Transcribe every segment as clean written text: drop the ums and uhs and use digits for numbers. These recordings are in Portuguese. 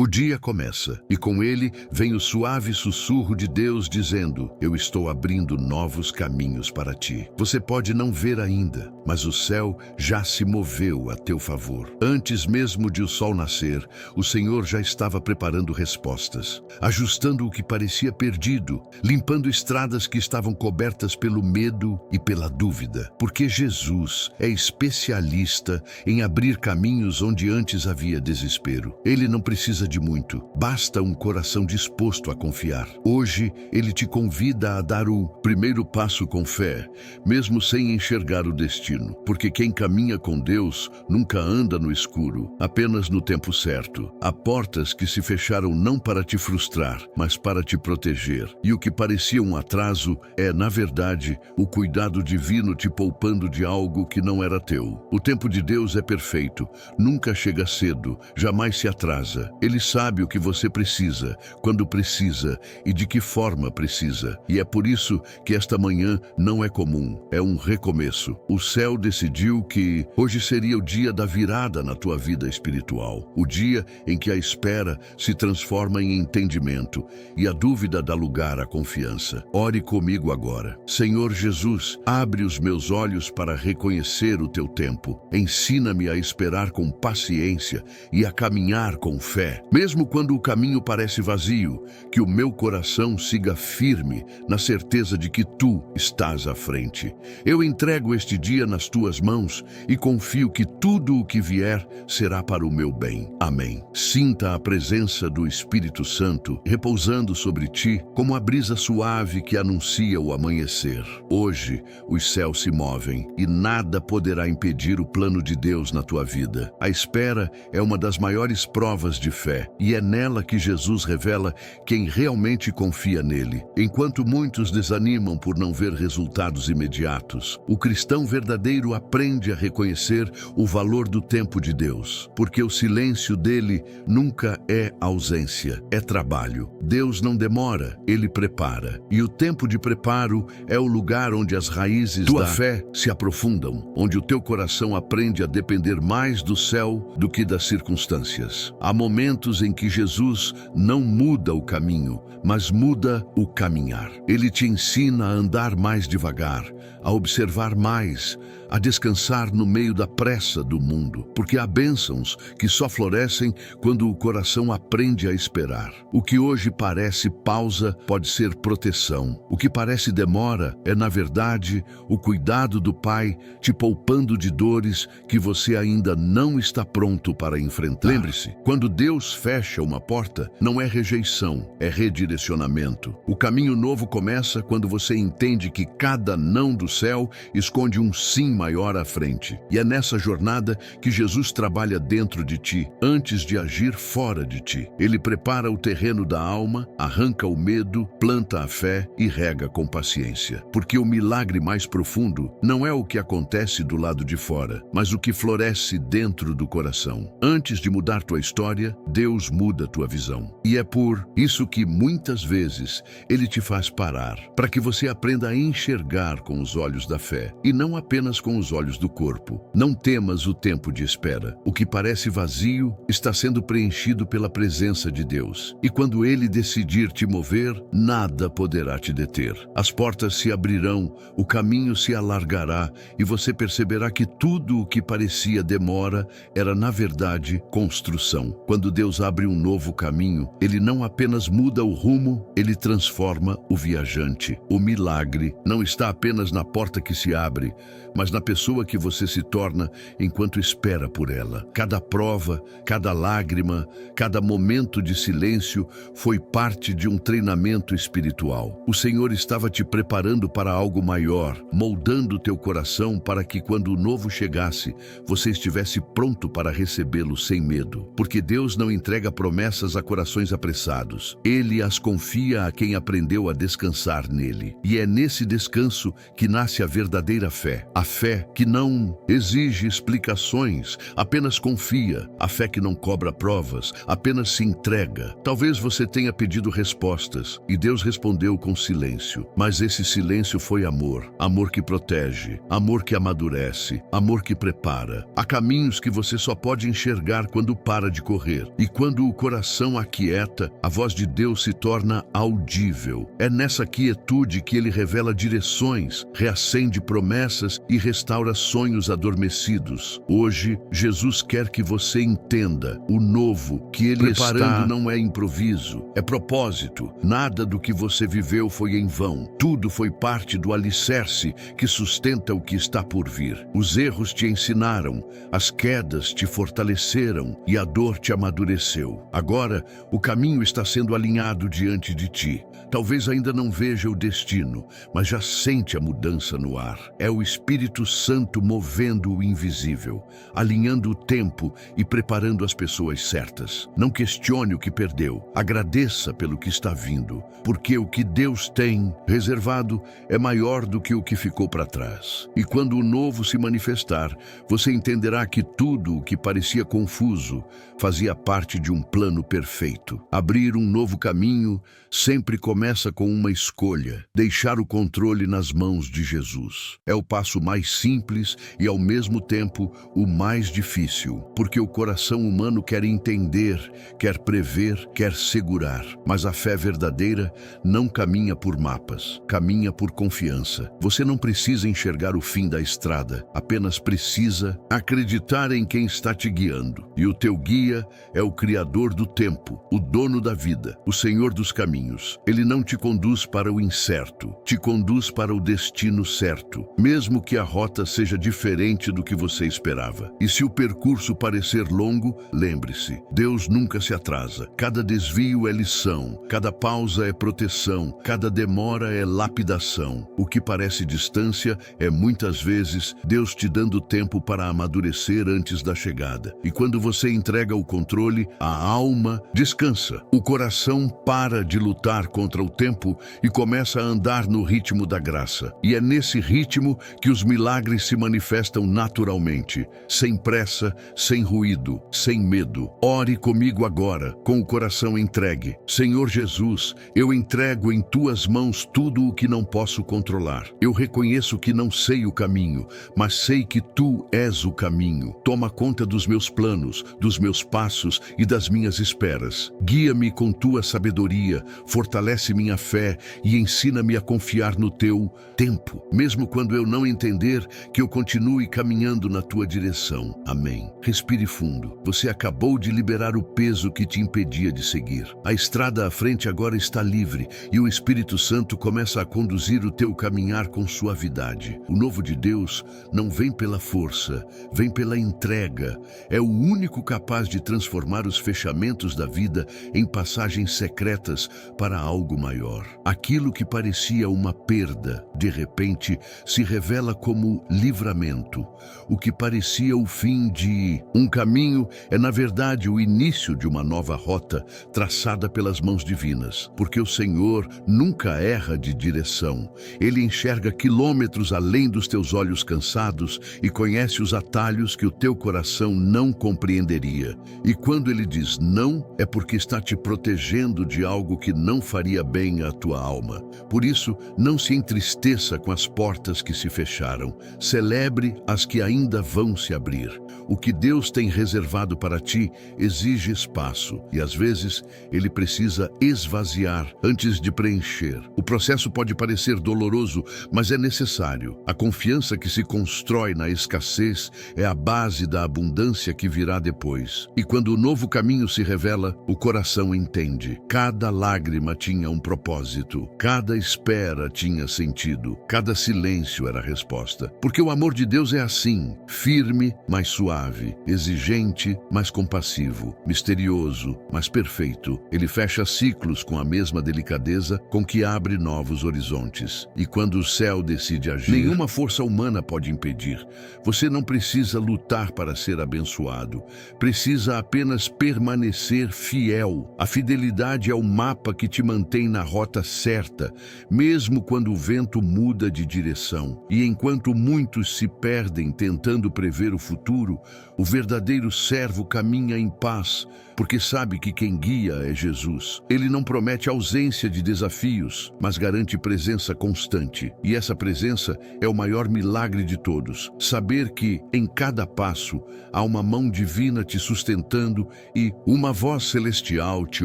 O dia começa, e com ele vem o suave sussurro de Deus dizendo: eu estou abrindo novos caminhos para ti. Você pode não ver ainda, mas o céu já se moveu a teu favor. Antes mesmo de o sol nascer, o Senhor já estava preparando respostas, ajustando o que parecia perdido, limpando estradas que estavam cobertas pelo medo e pela dúvida, porque Jesus é especialista em abrir caminhos onde antes havia desespero. Ele não precisa de muito, basta um coração disposto a confiar. Hoje, ele te convida a dar o primeiro passo com fé, mesmo sem enxergar o destino, porque quem caminha com Deus nunca anda no escuro, apenas no tempo certo. Há portas que se fecharam não para te frustrar, mas para te proteger. E o que parecia um atraso é, na verdade, o cuidado divino te poupando de algo que não era teu. O tempo de Deus é perfeito, nunca chega cedo, jamais se atrasa. Ele sabe o que você precisa, quando precisa e de que forma precisa. E é por isso que esta manhã não é comum, é um recomeço. O céu decidiu que hoje seria o dia da virada na tua vida espiritual. O dia em que a espera se transforma em entendimento e a dúvida dá lugar à confiança. Ore comigo agora. Senhor Jesus, abre os meus olhos para reconhecer o teu tempo. Ensina-me a esperar com paciência e a caminhar com fé. Mesmo quando o caminho parece vazio, que o meu coração siga firme na certeza de que tu estás à frente. Eu entrego este dia nas tuas mãos e confio que tudo o que vier será para o meu bem. Amém. Sinta a presença do Espírito Santo repousando sobre ti como a brisa suave que anuncia o amanhecer. Hoje, os céus se movem e nada poderá impedir o plano de Deus na tua vida. A espera é uma das maiores provas de fé, e é nela que Jesus revela quem realmente confia nele. Enquanto muitos desanimam por não ver resultados imediatos, o cristão verdadeiro aprende a reconhecer o valor do tempo de Deus, porque o silêncio dele nunca é ausência, é trabalho. Deus não demora, ele prepara. E o tempo de preparo é o lugar onde as raízes da fé se aprofundam, onde o teu coração aprende a depender mais do céu do que das circunstâncias. Há momentos em que Jesus não muda o caminho, mas muda o caminhar. Ele te ensina a andar mais devagar, a observar mais, a descansar no meio da pressa do mundo, porque há bênçãos que só florescem quando o coração aprende a esperar. O que hoje parece pausa pode ser proteção. O que parece demora é, na verdade, o cuidado do Pai te poupando de dores que você ainda não está pronto para enfrentar. Lembre-se, quando Deus fecha uma porta, não é rejeição, é redirecionamento. O caminho novo começa quando você entende que cada não do céu esconde um sim maior à frente. E é nessa jornada que Jesus trabalha dentro de ti, antes de agir fora de ti. Ele prepara o terreno da alma, arranca o medo, planta a fé e rega com paciência. Porque o milagre mais profundo não é o que acontece do lado de fora, mas o que floresce dentro do coração. Antes de mudar tua história, Deus muda tua visão. E é por isso que muitas vezes Ele te faz parar, para que você aprenda a enxergar com os olhos da fé, e não apenas com os olhos do corpo. Não temas o tempo de espera. O que parece vazio está sendo preenchido pela presença de Deus. E quando Ele decidir te mover, nada poderá te deter. As portas se abrirão, o caminho se alargará e você perceberá que tudo o que parecia demora era, na verdade, construção. Quando Deus abre um novo caminho, Ele não apenas muda o rumo, Ele transforma o viajante. O milagre não está apenas na porta que se abre, mas na pessoa que você se torna enquanto espera por ela. Cada prova, cada lágrima, cada momento de silêncio foi parte de um treinamento espiritual. O Senhor estava te preparando para algo maior, moldando teu coração para que quando o novo chegasse, você estivesse pronto para recebê-lo sem medo. Porque Deus não entrega promessas a corações apressados. Ele as confia a quem aprendeu a descansar nele. E é nesse descanso que nasce a verdadeira fé. A fé fé que não exige explicações, apenas confia. A fé que não cobra provas, apenas se entrega. Talvez você tenha pedido respostas e Deus respondeu com silêncio. Mas esse silêncio foi amor. Amor que protege, amor que amadurece, amor que prepara. Há caminhos que você só pode enxergar quando para de correr. E quando o coração aquieta, a voz de Deus se torna audível. É nessa quietude que Ele revela direções, reacende promessas e restaura sonhos adormecidos. Hoje, Jesus quer que você entenda o novo que Ele está não é improviso, é propósito. Nada do que você viveu foi em vão. Tudo foi parte do alicerce que sustenta o que está por vir. Os erros te ensinaram, as quedas te fortaleceram e a dor te amadureceu. Agora, o caminho está sendo alinhado diante de ti. Talvez ainda não veja o destino, mas já sente a mudança no ar. É o Espírito Santo movendo o invisível, alinhando o tempo e preparando as pessoas certas. Não questione o que perdeu, agradeça pelo que está vindo, porque o que Deus tem reservado é maior do que o que ficou para trás. E quando o novo se manifestar, você entenderá que tudo o que parecia confuso fazia parte de um plano perfeito. Abrir um novo caminho sempre começa com uma escolha: deixar o controle nas mãos de Jesus. É o passo mais simples e, ao mesmo tempo, o mais difícil, porque o coração humano quer entender, quer prever, quer segurar. Mas a fé verdadeira não caminha por mapas, caminha por confiança. Você não precisa enxergar o fim da estrada, apenas precisa acreditar em quem está te guiando. E o teu guia é o Criador do tempo, o dono da vida, o Senhor dos caminhos. Ele não te conduz para o incerto, te conduz para o destino certo, mesmo que a rota seja diferente do que você esperava. E se o percurso parecer longo, lembre-se, Deus nunca se atrasa. Cada desvio é lição, cada pausa é proteção, cada demora é lapidação. O que parece distância é muitas vezes Deus te dando tempo para amadurecer antes da chegada. E quando você entrega o controle, a alma descansa. O coração para de lutar contra o tempo e começa a andar no ritmo da graça. E é nesse ritmo que os milagres se manifestam naturalmente, sem pressa, sem ruído, sem medo. Ore comigo agora, com o coração entregue. Senhor Jesus, eu entrego em tuas mãos tudo o que não posso controlar. Eu reconheço que não sei o caminho, mas sei que tu és o caminho. Toma conta dos meus planos, dos meus passos e das minhas esperas. Guia-me com tua sabedoria, fortalece minha fé e ensina-me a confiar no teu tempo, mesmo quando eu não entender, que eu continue caminhando na tua direção. Amém. Respire fundo. Você acabou de liberar o peso que te impedia de seguir. A estrada à frente agora está livre e o Espírito Santo começa a conduzir o teu caminhar com suavidade. O novo de Deus não vem pela força, vem pela entrega. É o único capaz de transformar os fechamentos da vida em passagens secretas para algo maior. Aquilo que parecia uma perda, de repente, se revela como livramento. O que parecia o fim de um caminho é, na verdade, o início de uma nova rota traçada pelas mãos divinas, porque o Senhor nunca erra de direção. Ele enxerga quilômetros além dos teus olhos cansados e conhece os atalhos que o teu coração não compreenderia. E quando ele diz não, é porque está te protegendo de algo que não faria bem à tua alma. Por isso, não se entristeça com as portas que se fecharam. Celebre as que ainda vão se abrir. O que Deus tem reservado para ti exige espaço e, às vezes, ele precisa esvaziar antes de preencher. O processo pode parecer doloroso, mas é necessário. A confiança que se constrói na escassez é a base da abundância que virá depois. E quando o novo caminho se revela, o coração entende. Cada lágrima tinha um propósito, cada espera tinha sentido, cada silêncio era resposta. Porque o amor de Deus é assim, firme, mas suave, exigente, mas compassivo, misterioso, mas perfeito. Ele fecha ciclos com a mesma delicadeza com que abre novos horizontes. E quando o céu decide agir, nenhuma força humana pode impedir. Você não precisa lutar para ser abençoado, precisa apenas permanecer fiel. A fidelidade é o mapa que te mantém na rota certa, mesmo quando o vento muda de direção. E enquanto o muitos se perdem tentando prever o futuro, o verdadeiro servo caminha em paz, porque sabe que quem guia é Jesus. Ele não promete ausência de desafios, mas garante presença constante. E essa presença é o maior milagre de todos. Saber que, em cada passo, há uma mão divina te sustentando e uma voz celestial te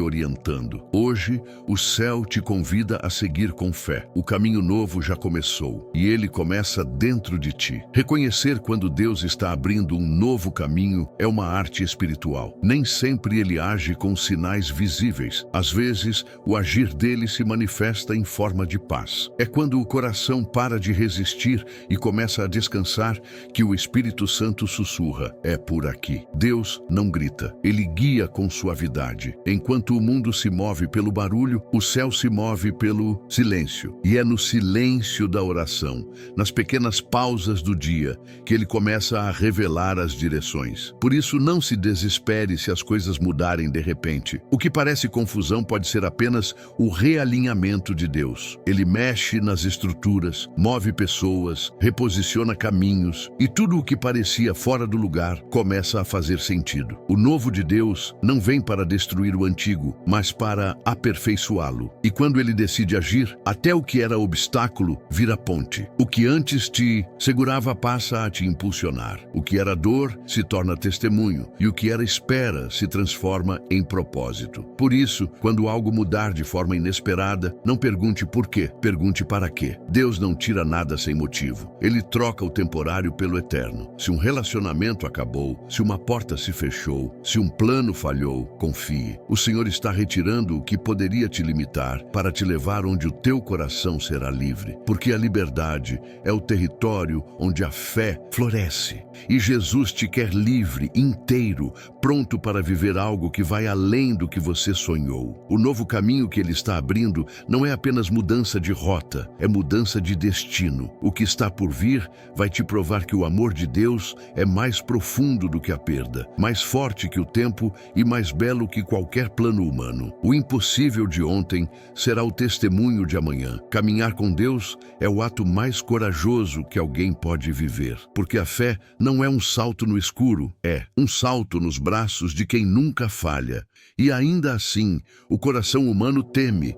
orientando. Hoje, o céu te convida a seguir com fé. O caminho novo já começou, e ele começa dentro de ti. Reconhecer quando Deus está abrindo um novo caminho é uma arte espiritual. Nem sempre ele age com sinais visíveis. Às vezes, o agir dele se manifesta em forma de paz. É quando o coração para de resistir e começa a descansar que o Espírito Santo sussurra: é por aqui. Deus não grita, ele guia com suavidade. Enquanto o mundo se move pelo barulho, o céu se move pelo silêncio. E é no silêncio da oração, nas pequenas pausas do dia, que ele começa a revelar as direções. Por isso, não se desespere se as coisas mudarem de repente. O que parece confusão pode ser apenas o realinhamento de Deus. Ele mexe nas estruturas, move pessoas, reposiciona caminhos, e tudo o que parecia fora do lugar começa a fazer sentido. O novo de Deus não vem para destruir o antigo, mas para aperfeiçoá-lo. E quando ele decide agir, até o que era obstáculo vira ponte. O que antes te segurava passa a te impulsionar. O que era dor se torna testemunho, e o que era espera se transforma em propósito. Por isso, quando algo mudar de forma inesperada, não pergunte por quê, pergunte para quê. Deus não tira nada sem motivo. Ele troca o temporário pelo eterno. Se um relacionamento acabou, se uma porta se fechou, se um plano falhou, confie. O Senhor está retirando o que poderia te limitar para te levar onde o teu coração será livre, porque a liberdade é o território onde a fé floresce. E Jesus te quer livre, inteiro, pronto para viver algo que vai além do que você sonhou. O novo caminho que ele está abrindo não é apenas mudança de rota, é mudança de destino. O que está por vir vai te provar que o amor de Deus é mais profundo do que a perda, mais forte que o tempo e mais belo que qualquer plano humano. O impossível de ontem será o testemunho de amanhã. Caminhar com Deus é o ato mais corajoso que alguém pode viver, porque a fé não é um salto no escuro, é um salto nos braços de quem nunca falha. E ainda assim, o coração humano teme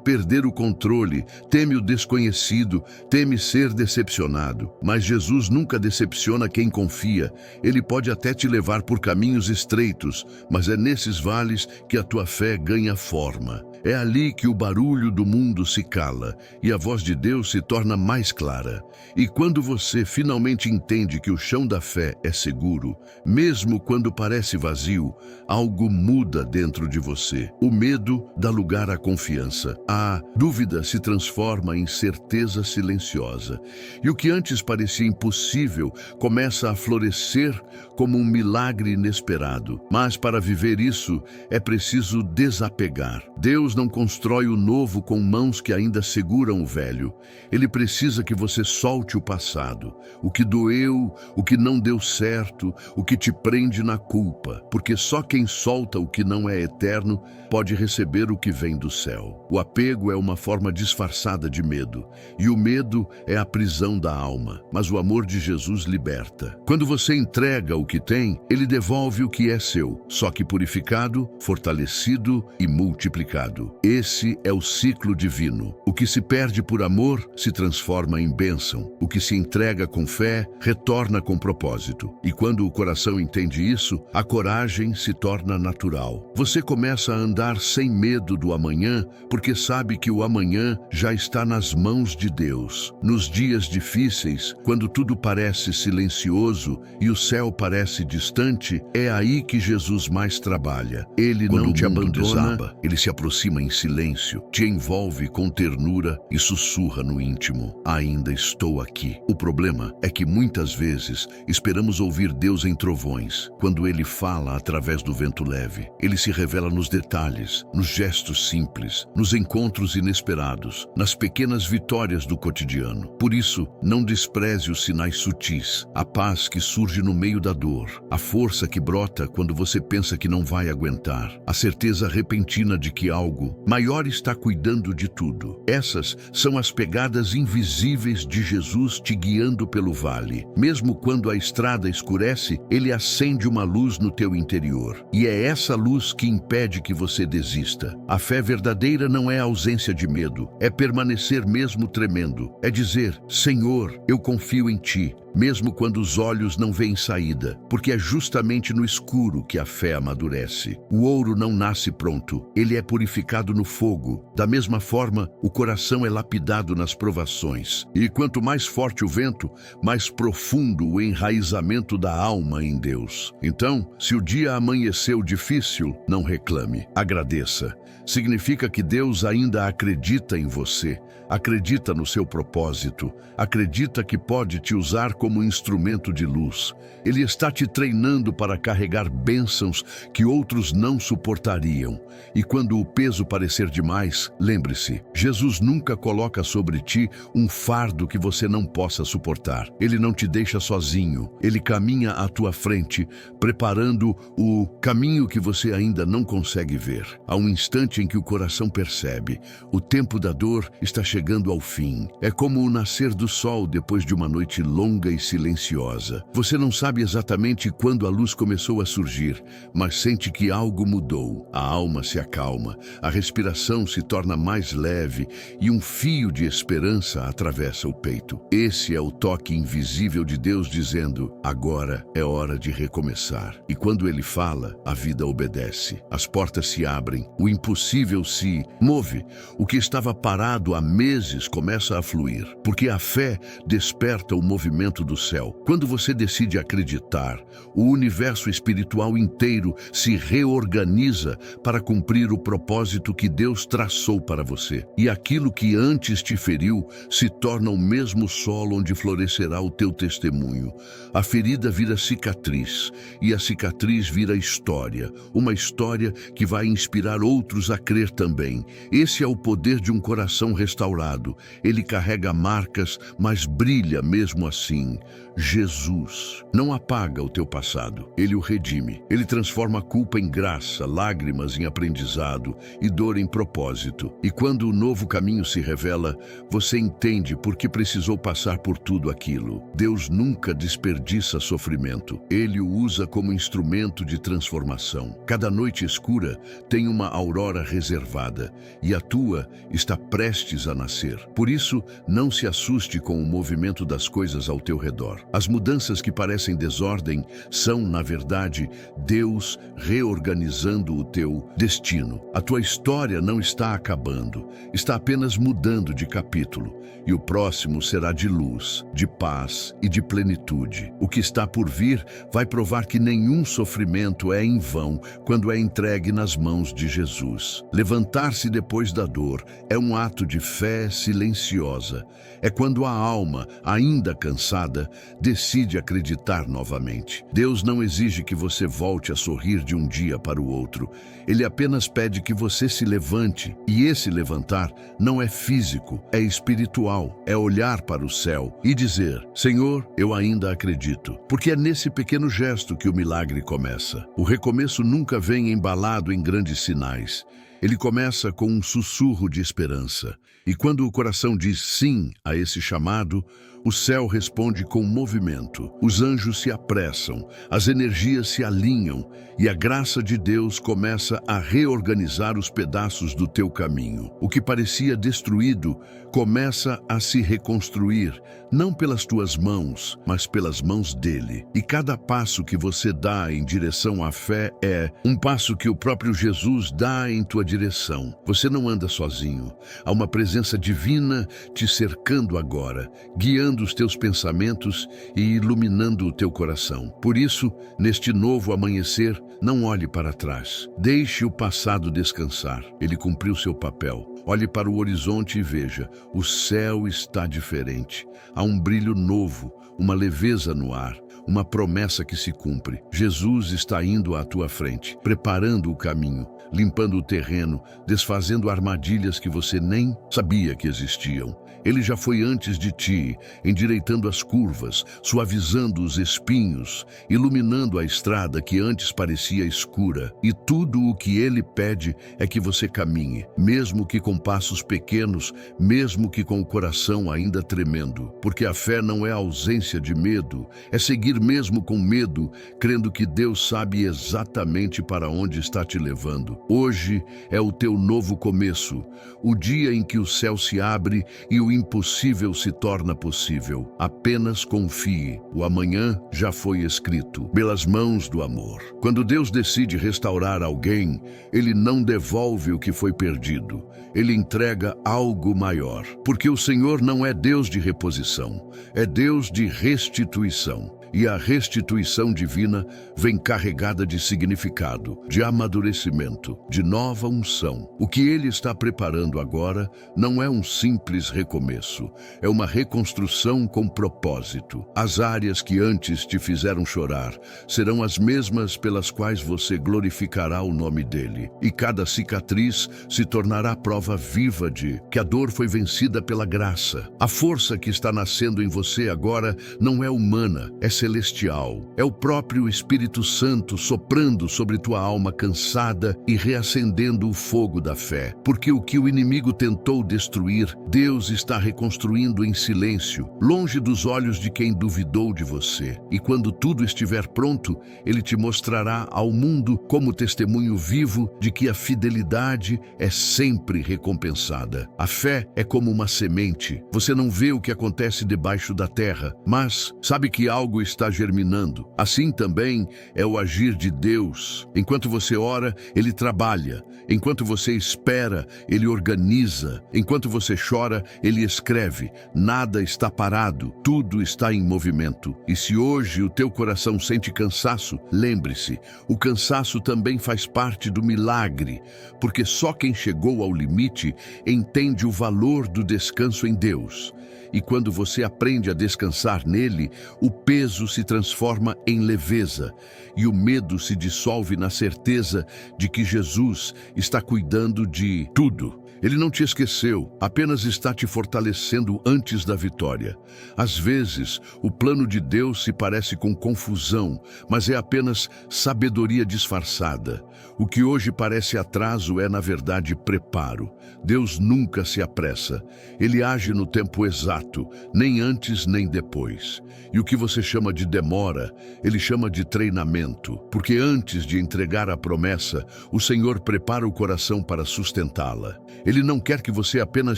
perder o controle, teme o desconhecido, teme ser decepcionado. Mas Jesus nunca decepciona quem confia. Ele pode até te levar por caminhos estreitos, mas é nesses vales que a tua fé ganha forma. É ali que o barulho do mundo se cala e a voz de Deus se torna mais clara. E quando você finalmente entende que o chão da fé é seguro, mesmo quando parece vazio, algo muda dentro de você. O medo dá lugar à confiança. A dúvida se transforma em certeza silenciosa. E o que antes parecia impossível começa a florescer como um milagre inesperado. Mas para viver isso, é preciso desapegar. Deus não constrói o novo com mãos que ainda seguram o velho. Ele precisa que você solte o passado, o que doeu, o que não deu certo, o que te prende na culpa, porque só quem solta o que não é eterno pode receber o que vem do céu. O apego é uma forma disfarçada de medo, e o medo é a prisão da alma, mas o amor de Jesus liberta. Quando você entrega o que tem, ele devolve o que é seu, só que purificado, fortalecido e multiplicado. Esse é o ciclo divino. O que se perde por amor se transforma em bênção. O que se entrega com fé retorna com propósito. E quando o coração entende isso, a coragem se torna natural. Você começa a andar sem medo do amanhã, porque sabe que o amanhã já está nas mãos de Deus. Nos dias difíceis, quando tudo parece silencioso e o céu parece distante, é aí que Jesus mais trabalha. Ele não te abandona, ele se aproxima em silêncio, te envolve com ternura e sussurra no íntimo: ainda estou aqui. O problema é que muitas vezes esperamos ouvir Deus em trovões, quando ele fala através do vento leve. Ele se revela nos detalhes, nos gestos simples, nos encontros inesperados, nas pequenas vitórias do cotidiano. Por isso, não despreze os sinais sutis, a paz que surge no meio da dor, a força que brota quando você pensa que não vai aguentar, a certeza repentina de que que algo maior está cuidando de tudo. Essas são as pegadas invisíveis de Jesus te guiando pelo vale. Mesmo quando a estrada escurece, ele acende uma luz no teu interior. E é essa luz que impede que você desista. A fé verdadeira não é a ausência de medo, é permanecer mesmo tremendo. É dizer: Senhor, eu confio em ti, mesmo quando os olhos não veem saída, porque é justamente no escuro que a fé amadurece. O ouro não nasce pronto, ele é purificado no fogo. Da mesma forma, o coração é lapidado nas provações. E quanto mais forte o vento, mais profundo o enraizamento da alma em Deus. Então, se o dia amanheceu difícil, não reclame, agradeça. Significa que Deus ainda acredita em você, acredita no seu propósito, acredita que pode te usar como instrumento de luz. Ele está te treinando para carregar bênçãos que outros não suportariam. E quando o peso parecer demais, lembre-se, Jesus nunca coloca sobre ti um fardo que você não possa suportar. Ele não te deixa sozinho, ele caminha à tua frente, preparando o caminho que você ainda não consegue ver. Há um instante em que o coração percebe: o tempo da dor está chegando ao fim. É como o nascer do sol depois de uma noite longa e silenciosa. Você não sabe exatamente quando a luz começou a surgir, mas sente que algo mudou. A alma se acalma, a respiração se torna mais leve e um fio de esperança atravessa o peito. Esse é o toque invisível de Deus dizendo: agora é hora de recomeçar. E quando ele fala, a vida obedece. As portas se abrem, o impossível se move. O que estava parado há meses começa a fluir, porque a fé desperta o movimento do céu. Quando você decide acreditar, o universo espiritual inteiro se reorganiza para cumprir o propósito que Deus traçou para você. E aquilo que antes te feriu se torna o mesmo solo onde florescerá o teu testemunho. A ferida vira cicatriz, e a cicatriz vira história, uma história que vai inspirar outros a crer também. Esse é o poder de um coração restaurado. Ele carrega marcas, mas brilha mesmo assim. Jesus não apaga o teu passado, ele o redime. Ele transforma a culpa em graça, lágrimas em aprendizado e dor em propósito. E quando o novo caminho se revela, você entende por que precisou passar por tudo aquilo. Deus nunca desperdiça sofrimento. Ele o usa como instrumento de transformação. Cada noite escura tem uma aurora reservada, e a tua está prestes a nascer. Por isso, não se assuste com o movimento das coisas ao teu redor. As mudanças que parecem desordem são, na verdade, Deus reorganizando o teu destino. A tua história não está acabando, está apenas mudando de capítulo. E o próximo será de luz, de paz e de plenitude. O que está por vir vai provar que nenhum sofrimento é em vão quando é entregue nas mãos de Jesus. Levantar-se depois da dor é um ato de fé silenciosa. É quando a alma, ainda cansada, decide acreditar novamente. Deus não exige que você volte a sorrir de um dia para o outro. Ele apenas pede que você se levante. E esse levantar não é físico, é espiritual. É olhar para o céu e dizer: Senhor, eu ainda acredito. Porque é nesse pequeno gesto que o milagre começa. O recomeço nunca vem embalado em grandes sinais. Ele começa com um sussurro de esperança. E quando o coração diz sim a esse chamado, o céu responde com movimento. Os anjos se apressam, as energias se alinham e a graça de Deus começa a reorganizar os pedaços do teu caminho. O que parecia destruído começa a se reconstruir, não pelas tuas mãos, mas pelas mãos dele. E cada passo que você dá em direção à fé é um passo que o próprio Jesus dá em tua direção. Você não anda sozinho. Há uma presença divina te cercando agora, guiando os teus pensamentos e iluminando o teu coração. Por isso, neste novo amanhecer, não olhe para trás. Deixe o passado descansar. Ele cumpriu seu papel. Olhe para o horizonte e veja, o céu está diferente. Há um brilho novo, uma leveza no ar. uma promessa que se cumpre. Jesus está indo à tua frente, preparando o caminho, limpando o terreno, desfazendo armadilhas que você nem sabia que existiam. Ele já foi antes de ti, endireitando as curvas, suavizando os espinhos, iluminando a estrada que antes parecia escura. E tudo o que ele pede é que você caminhe, mesmo que com passos pequenos, mesmo que com o coração ainda tremendo. Porque a fé não é a ausência de medo, é seguir mesmo com medo, crendo que Deus sabe exatamente para onde está te levando. Hoje é o teu novo começo, o dia em que o céu se abre e o impossível se torna possível. Apenas confie. O amanhã já foi escrito pelas mãos do amor. Quando Deus decide restaurar alguém, Ele não devolve o que foi perdido. Ele entrega algo maior. Porque o Senhor não é Deus de reposição, é Deus de restituição. E a restituição divina vem carregada de significado, de amadurecimento, de nova unção. O que Ele está preparando agora não é um simples recomeço, é uma reconstrução com propósito. As áreas que antes te fizeram chorar serão as mesmas pelas quais você glorificará o nome dEle. E cada cicatriz se tornará prova viva de que a dor foi vencida pela graça. A força que está nascendo em você agora não é humana, é celestial. É o próprio Espírito Santo soprando sobre tua alma cansada e reacendendo o fogo da fé. Porque o que o inimigo tentou destruir, Deus está reconstruindo em silêncio, longe dos olhos de quem duvidou de você. E quando tudo estiver pronto, Ele te mostrará ao mundo como testemunho vivo de que a fidelidade é sempre recompensada. A fé é como uma semente. Você não vê o que acontece debaixo da terra, mas sabe que algo está germinando. Assim também é o agir de Deus. Enquanto você ora, Ele trabalha. Enquanto você espera, Ele organiza. Enquanto você chora, Ele escreve. Nada está parado, tudo está em movimento. E se hoje o teu coração sente cansaço, lembre-se, o cansaço também faz parte do milagre, porque só quem chegou ao limite entende o valor do descanso em Deus. E quando você aprende a descansar nele, o peso se transforma em leveza e o medo se dissolve na certeza de que Jesus está cuidando de tudo. Ele não te esqueceu, apenas está te fortalecendo antes da vitória. Às vezes, o plano de Deus se parece com confusão, mas é apenas sabedoria disfarçada. O que hoje parece atraso é, na verdade, preparo. Deus nunca se apressa. Ele age no tempo exato, nem antes nem depois. E o que você chama de demora, Ele chama de treinamento. Porque antes de entregar a promessa, o Senhor prepara o coração para sustentá-la. Ele não quer que você apenas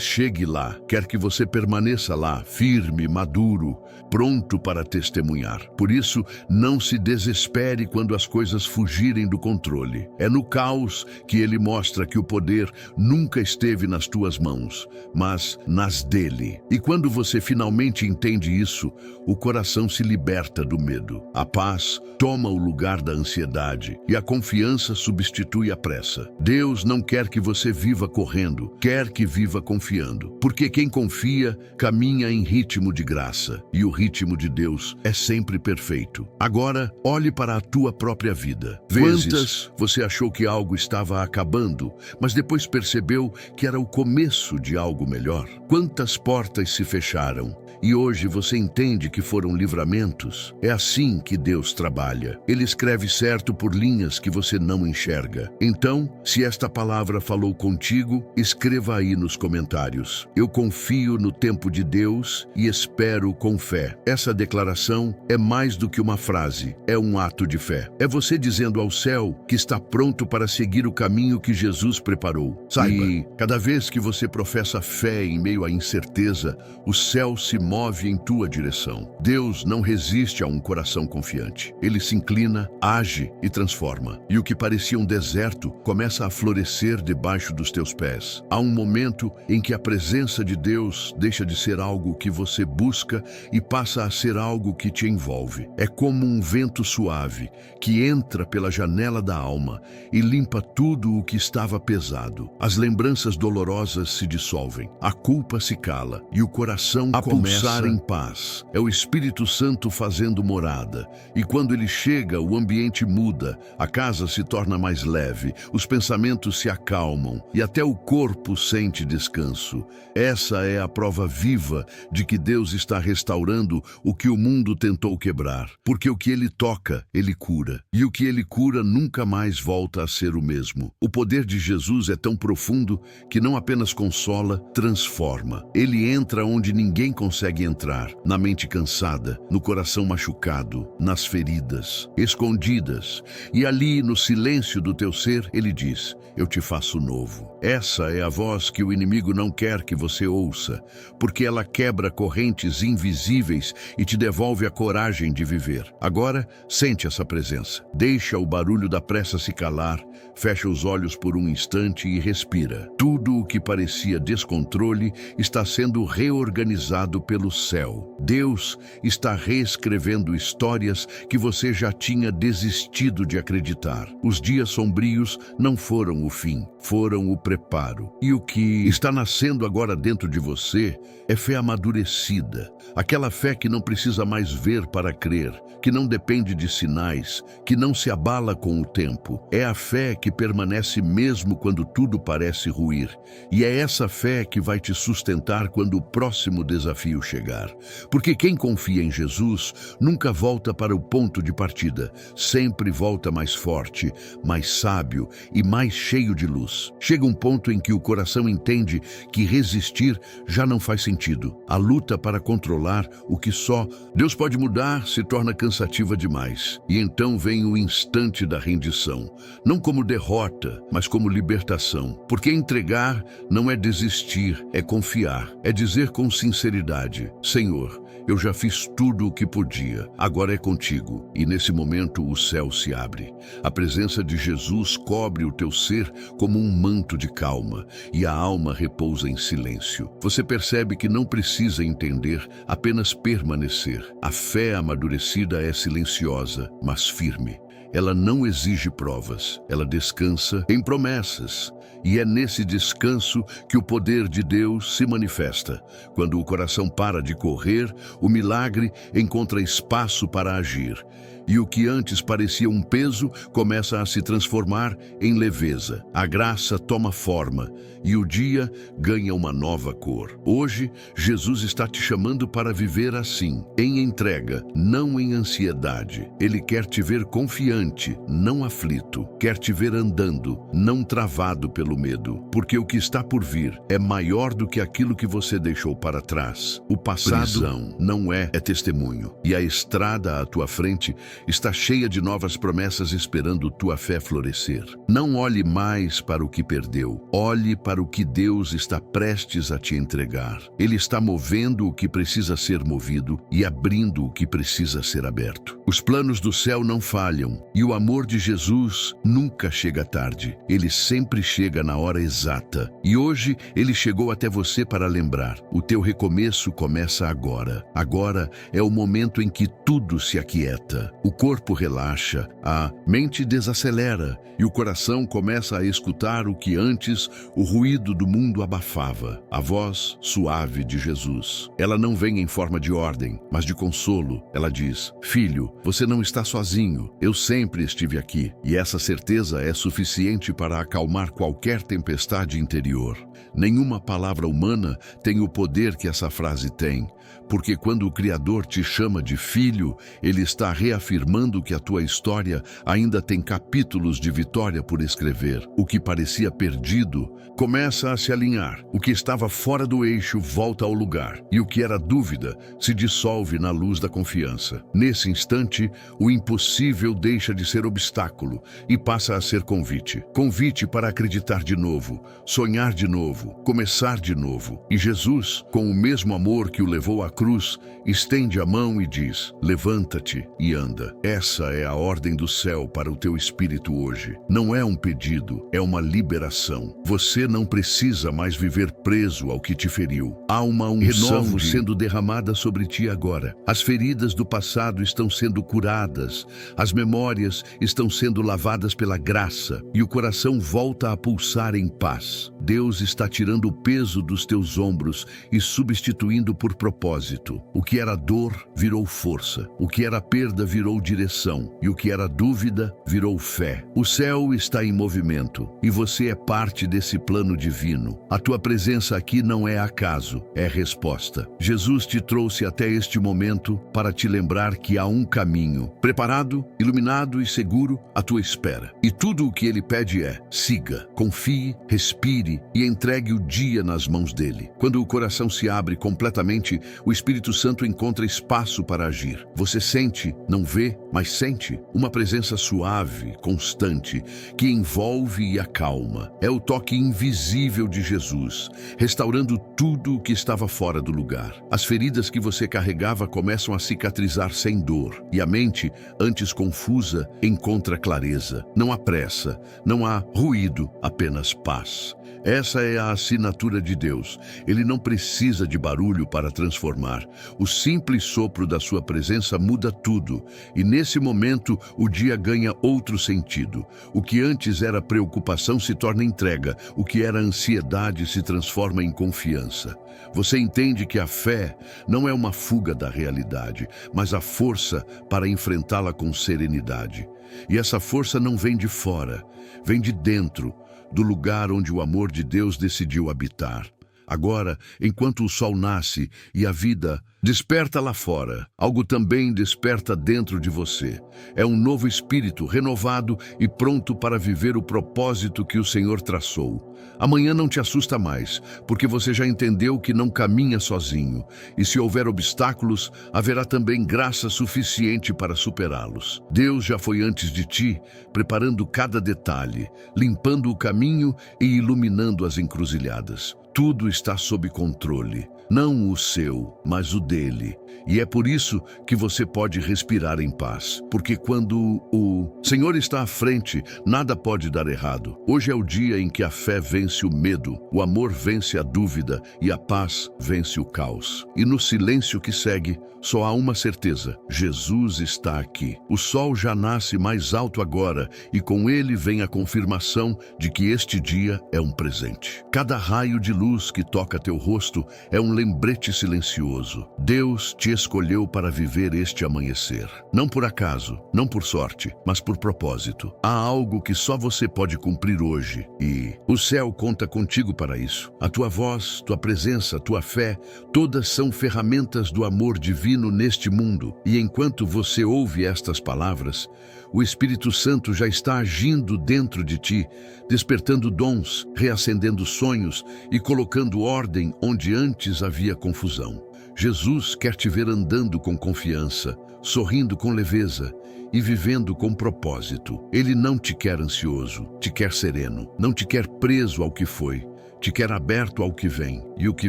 chegue lá, quer que você permaneça lá, firme, maduro, pronto para testemunhar. Por isso, não se desespere quando as coisas fugirem do controle. É no caos que Ele mostra que o poder nunca esteve nas tuas mãos, mas nas dele. E quando você finalmente entende isso, o coração se liberta do medo. A paz toma o lugar da ansiedade e a confiança substitui a pressa. Deus não quer que você viva correndo, quer que viva confiando. Porque quem confia caminha em ritmo de graça e o ritmo de Deus é sempre perfeito. Agora, olhe para a tua própria vida. Quantas você achou que algo estava acabando, mas depois percebeu que era o começo de algo melhor? Quantas portas se fecharam e hoje você entende que foram livramentos? É assim que Deus trabalha. Ele escreve certo por linhas que você não enxerga. Então, se esta palavra falou contigo, escreva aí nos comentários: eu confio no tempo de Deus e espero com fé. Essa declaração é mais do que uma frase, é um ato de fé. É você dizendo ao céu que está pronto para seguir o caminho que Jesus preparou. Saiba, e cada vez que você professa fé em meio à incerteza, o céu se move em tua direção. Deus não resiste a um coração confiante. Ele se inclina, age e transforma. E o que parecia um deserto começa a florescer debaixo dos teus pés. vezes. Há um momento em que a presença de Deus deixa de ser algo que você busca e passa a ser algo que te envolve. É como um vento suave que entra pela janela da alma e limpa tudo o que estava pesado. As lembranças dolorosas se dissolvem, a culpa se cala e o coração a pulsar em paz. É o Espírito Santo fazendo morada, e quando ele chega, o ambiente muda, a casa se torna mais leve, os pensamentos se acalmam e até o corpo sente descanso. Essa é a prova viva de que Deus está restaurando o que o mundo tentou quebrar, porque o que ele toca, ele cura, e o que ele cura nunca mais volta a ser o mesmo. O poder de Jesus é tão profundo que não apenas consola, transforma. Ele entra onde ninguém consegue entrar, na mente cansada, no coração machucado, nas feridas, escondidas, e ali no silêncio do teu ser, ele diz: eu te faço novo. Essa é a voz que o inimigo não quer que você ouça, porque ela quebra correntes invisíveis e te devolve a coragem de viver. Agora, sente essa presença. Deixa o barulho da pressa se calar, fecha os olhos por um instante e respira. Tudo o que parecia descontrole está sendo reorganizado pelo céu. Deus está reescrevendo histórias que você já tinha desistido de acreditar. Os dias sombrios não foram o fim, foram o preparo. E o que está nascendo agora dentro de você é fé amadurecida. Aquela fé que não precisa mais ver para crer, que não depende de sinais, que não se abala com o tempo. É a fé que permanece mesmo quando tudo parece ruir. E é essa fé que vai te sustentar quando o próximo desafio chegar. Porque quem confia em Jesus nunca volta para o ponto de partida, sempre volta mais forte, mais sábio e mais cheio de luz. Chega um ponto em que o coração entende que resistir já não faz sentido. A luta para controlar o que só Deus pode mudar se torna cansativa demais. E então vem o instante da rendição, não como derrota, mas como libertação. Porque entregar não é desistir, é confiar, é dizer com sinceridade: Senhor, eu já fiz tudo o que podia, agora é contigo. E nesse momento o céu se abre. A presença de Jesus cobre o teu ser como um manto de calma, e a alma repousa em silêncio. Você percebe que não precisa entender, apenas permanecer. A fé amadurecida é silenciosa, mas firme. Ela não exige provas, ela descansa em promessas. E é nesse descanso que o poder de Deus se manifesta. Quando o coração para de correr, o milagre encontra espaço para agir. E o que antes parecia um peso começa a se transformar em leveza. A graça toma forma e o dia ganha uma nova cor. Hoje, Jesus está te chamando para viver assim, em entrega, não em ansiedade. Ele quer te ver confiante, não aflito. Quer te ver andando, não travado pelo medo. Porque o que está por vir é maior do que aquilo que você deixou para trás. O passado não é testemunho. E a estrada à tua frente está cheia de novas promessas esperando tua fé florescer. Não olhe mais para o que perdeu. Olhe para o que Deus está prestes a te entregar. Ele está movendo o que precisa ser movido e abrindo o que precisa ser aberto. Os planos do céu não falham e o amor de Jesus nunca chega tarde. Ele sempre chega na hora exata. E hoje ele chegou até você para lembrar: o teu recomeço começa agora. Agora é o momento em que tudo se aquieta. O corpo relaxa, a mente desacelera e o coração começa a escutar o que antes o ruído do mundo abafava. A voz suave de Jesus. Ela não vem em forma de ordem, mas de consolo. Ela diz: filho, você não está sozinho. Eu sempre estive aqui. E essa certeza é suficiente para acalmar qualquer tempestade interior. Nenhuma palavra humana tem o poder que essa frase tem, porque quando o Criador te chama de filho, ele está reafirmando que a tua história ainda tem capítulos de vitória por escrever. O que parecia perdido começa a se alinhar. O que estava fora do eixo volta ao lugar, e o que era dúvida se dissolve na luz da confiança. Nesse instante, o impossível deixa de ser obstáculo e passa a ser convite. Convite para acreditar de novo, sonhar de novo, começar de novo. E Jesus, com o mesmo amor que o levou à cruz, estende a mão e diz: levanta-te e anda. vida. Essa é a ordem do céu para o teu espírito hoje. Não é um pedido, é uma liberação. Você não precisa mais viver preso ao que te feriu. Há uma unção sendo derramada sobre ti agora. As feridas do passado estão sendo curadas, as memórias estão sendo lavadas pela graça e o coração volta a pulsar em paz. Deus está tirando o peso dos teus ombros e substituindo por propósito. O que era dor virou força, o que era perda virou direção e o que era dúvida virou fé. O céu está em movimento e você é parte desse plano divino. A tua presença aqui não é acaso, é resposta. Jesus te trouxe até este momento para te lembrar que há um caminho, preparado, iluminado e seguro à tua espera. E tudo o que ele pede é: siga, confie, respire e entregue o dia nas mãos dele. Quando o coração se abre completamente, o Espírito Santo encontra espaço para agir. Você sente, não vê, mas sente uma presença suave, constante, que envolve e acalma. É o toque invisível de Jesus, restaurando tudo o que estava fora do lugar. As feridas que você carregava começam a cicatrizar sem dor, e a mente, antes confusa, encontra clareza. Não há pressa, não há ruído, apenas paz. Essa é a assinatura de Deus. Ele não precisa de barulho para transformar. O simples sopro da sua presença muda tudo. E nesse momento, o dia ganha outro sentido. O que antes era preocupação se torna entrega. O que era ansiedade se transforma em confiança. Você entende que a fé não é uma fuga da realidade, mas a força para enfrentá-la com serenidade. E essa força não vem de fora, vem de dentro, do lugar onde o amor de Deus decidiu habitar. Agora, enquanto o sol nasce e a vida desperta lá fora, algo também desperta dentro de você. É um novo espírito renovado e pronto para viver o propósito que o Senhor traçou. Amanhã não te assusta mais, porque você já entendeu que não caminha sozinho. E se houver obstáculos, haverá também graça suficiente para superá-los. Deus já foi antes de ti, preparando cada detalhe, limpando o caminho e iluminando as encruzilhadas. Tudo está sob controle, não o seu, mas o dele. E é por isso que você pode respirar em paz, porque quando o Senhor está à frente, nada pode dar errado. Hoje é o dia em que a fé vence o medo, o amor vence a dúvida e a paz vence o caos. E no silêncio que segue, só há uma certeza: Jesus está aqui. O sol já nasce mais alto agora e com ele vem a confirmação de que este dia é um presente. Cada raio de luz que toca teu rosto é um lembrete silencioso. Deus te escolheu para viver este amanhecer. Não por acaso, não por sorte, mas por propósito. Há algo que só você pode cumprir hoje e o céu conta contigo para isso. A tua voz, tua presença, tua fé, todas são ferramentas do amor divino neste mundo. E enquanto você ouve estas palavras, o Espírito Santo já está agindo dentro de ti, despertando dons, reacendendo sonhos e colocando ordem onde antes havia confusão. Jesus quer te ver andando com confiança, sorrindo com leveza e vivendo com propósito. Ele não te quer ansioso, te quer sereno, não te quer preso ao que foi, te quer aberto ao que vem. E o que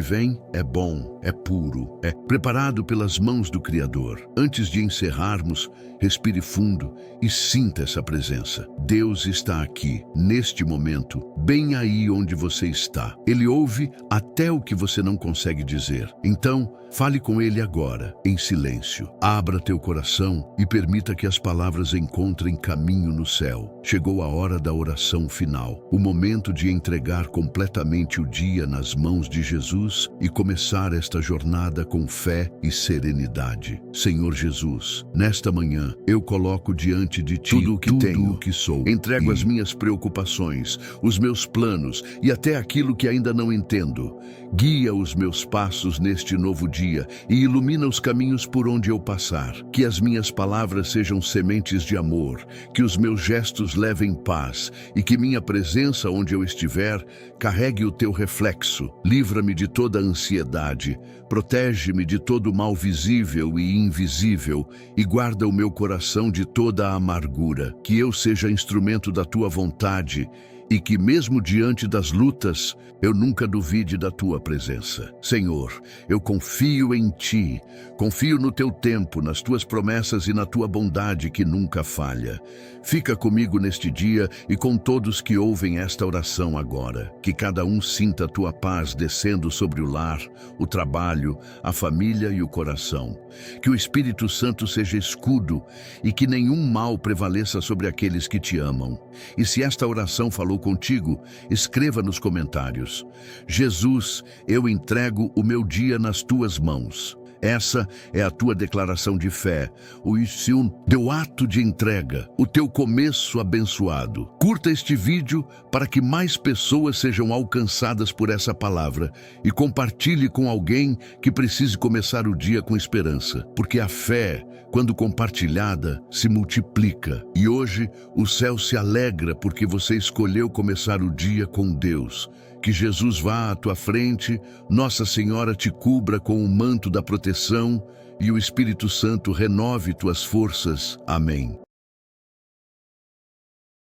vem é bom, é puro, é preparado pelas mãos do Criador. Antes de encerrarmos, respire fundo e sinta essa presença. Deus está aqui, neste momento, bem aí onde você está. Ele ouve até o que você não consegue dizer. Então, fale com Ele agora, em silêncio. Abra teu coração e permita que as palavras encontrem caminho no céu. Chegou a hora da oração final, o momento de entregar completamente o dia nas mãos de Jesus e começar esta jornada com fé e serenidade. Senhor Jesus, nesta manhã eu coloco diante de Ti tudo o que sou. Entrego as minhas preocupações, os meus planos e até aquilo que ainda não entendo. Guia os meus passos neste novo dia e ilumina os caminhos por onde eu passar. Que as minhas palavras sejam sementes de amor, que os meus gestos levem paz e que minha presença onde eu estiver carregue o Teu reflexo. Livra-me de toda ansiedade, protege-me de todo mal visível e invisível e guarda o meu coração de toda a amargura. Que eu seja instrumento da Tua vontade e que mesmo diante das lutas, eu nunca duvide da tua presença. Senhor, eu confio em ti, confio no teu tempo, nas tuas promessas e na tua bondade que nunca falha. Fica comigo neste dia e com todos que ouvem esta oração agora. Que cada um sinta a tua paz descendo sobre o lar, o trabalho, a família e o coração. Que o Espírito Santo seja escudo e que nenhum mal prevaleça sobre aqueles que te amam. E se esta oração falou contigo, escreva nos comentários: Jesus, eu entrego o meu dia nas tuas mãos. Essa é a tua declaração de fé, o teu ato de entrega, o teu começo abençoado. Curta este vídeo para que mais pessoas sejam alcançadas por essa palavra e compartilhe com alguém que precise começar o dia com esperança, porque a fé, quando compartilhada, se multiplica. E hoje o céu se alegra porque você escolheu começar o dia com Deus. Que Jesus vá à tua frente, Nossa Senhora te cubra com o manto da proteção e o Espírito Santo renove tuas forças. Amém.